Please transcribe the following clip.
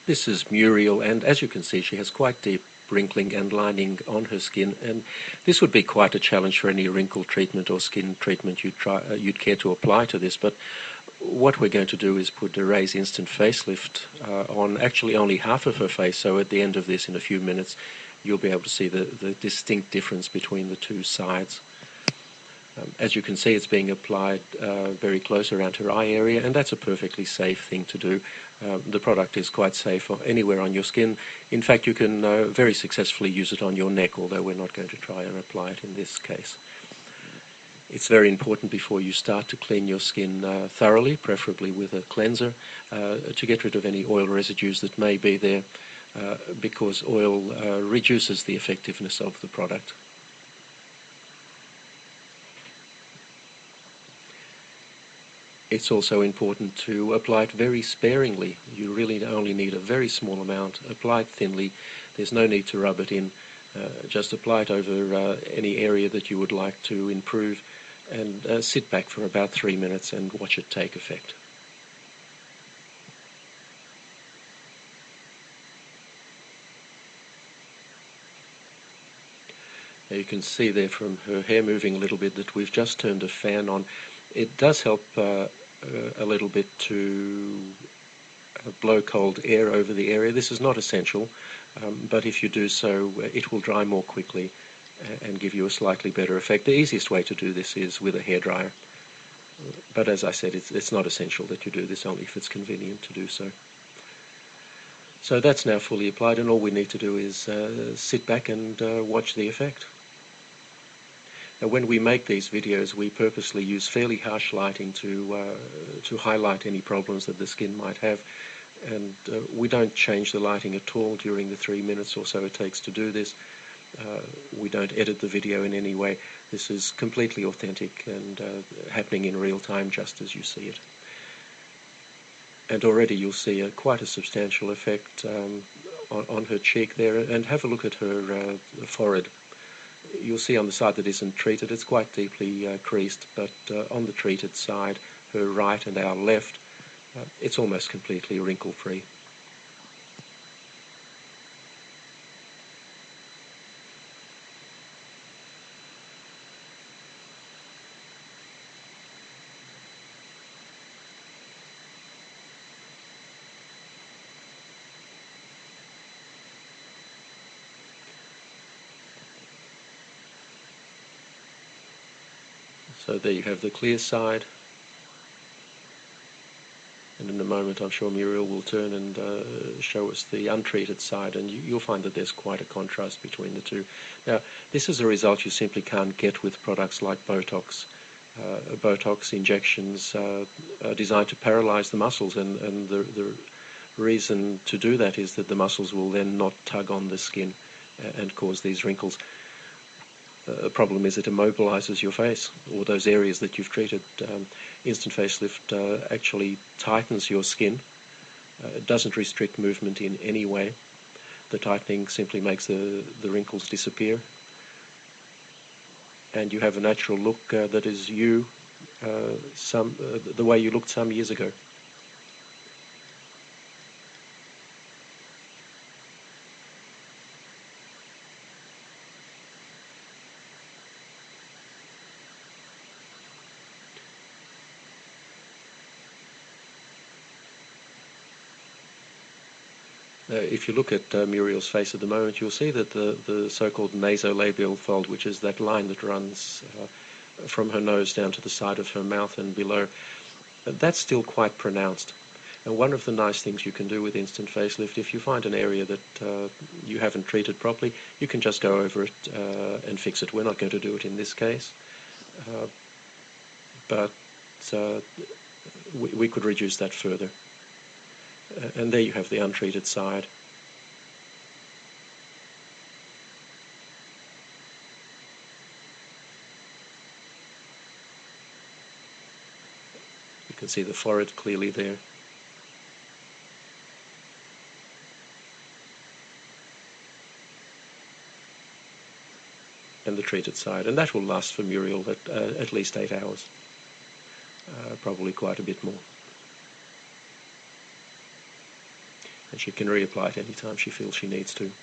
This is Muriel, and as you can see, she has quite deep wrinkling and lining on her skin, and this would be quite a challenge for any wrinkle treatment or skin treatment you'd care to apply to this. But what we're going to do is put Array's Instant Facelift on actually only half of her face, so at the end of this, in a few minutes, you'll be able to see the distinct difference between the two sides. As you can see, it's being applied very close around her eye area, and that's a perfectly safe thing to do. The product is quite safe anywhere on your skin. In fact, you can very successfully use it on your neck, although we're not going to try and apply it in this case. It's very important before you start to clean your skin thoroughly, preferably with a cleanser, to get rid of any oil residues that may be there, because oil reduces the effectiveness of the product. It's also important to apply it very sparingly. You really only need a very small amount. Apply it thinly. There's no need to rub it in. Just apply it over any area that you would like to improve, and sit back for about 3 minutes and watch it take effect. Now you can see there from her hair moving a little bit that we've just turned a fan on. It does help a little bit to blow cold air over the area. This is not essential, but if you do so, it will dry more quickly and give you a slightly better effect. The easiest way to do this is with a hairdryer, but as I said, it's not essential that you do this, only if it's convenient to do so. So that's now fully applied, and all we need to do is sit back and watch the effect. Now, when we make these videos, we purposely use fairly harsh lighting to highlight any problems that the skin might have, and we don't change the lighting at all during the 3 minutes or so it takes to do this. We don't edit the video in any way. This is completely authentic and happening in real time just as you see it. And already you'll see quite a substantial effect on her cheek there, and have a look at her forehead. You'll see on the side that isn't treated, it's quite deeply creased, but on the treated side, her right and our left, it's almost completely wrinkle-free. So there you have the clear side, and in a moment I'm sure Muriel will turn and show us the untreated side, and you'll find that there's quite a contrast between the two. Now, this is a result you simply can't get with products like Botox. Botox injections are designed to paralyze the muscles, and the reason to do that is that the muscles will then not tug on the skin and cause these wrinkles. The problem is it immobilizes your face, or those areas that you've treated. Instant Facelift actually tightens your skin. It doesn't restrict movement in any way. The tightening simply makes the wrinkles disappear, and you have a natural look that is you, the way you looked some years ago. If you look at Muriel's face at the moment, you'll see that the so-called nasolabial fold, which is that line that runs from her nose down to the side of her mouth and below, that's still quite pronounced. And one of the nice things you can do with Instant Facelift, if you find an area that you haven't treated properly, you can just go over it and fix it. We're not going to do it in this case, but we could reduce that further. And there you have the untreated side. You can see the forehead clearly there. And the treated side. And that will last for Muriel at least 8 hours. Probably quite a bit more. and she can reapply it anytime she feels she needs to.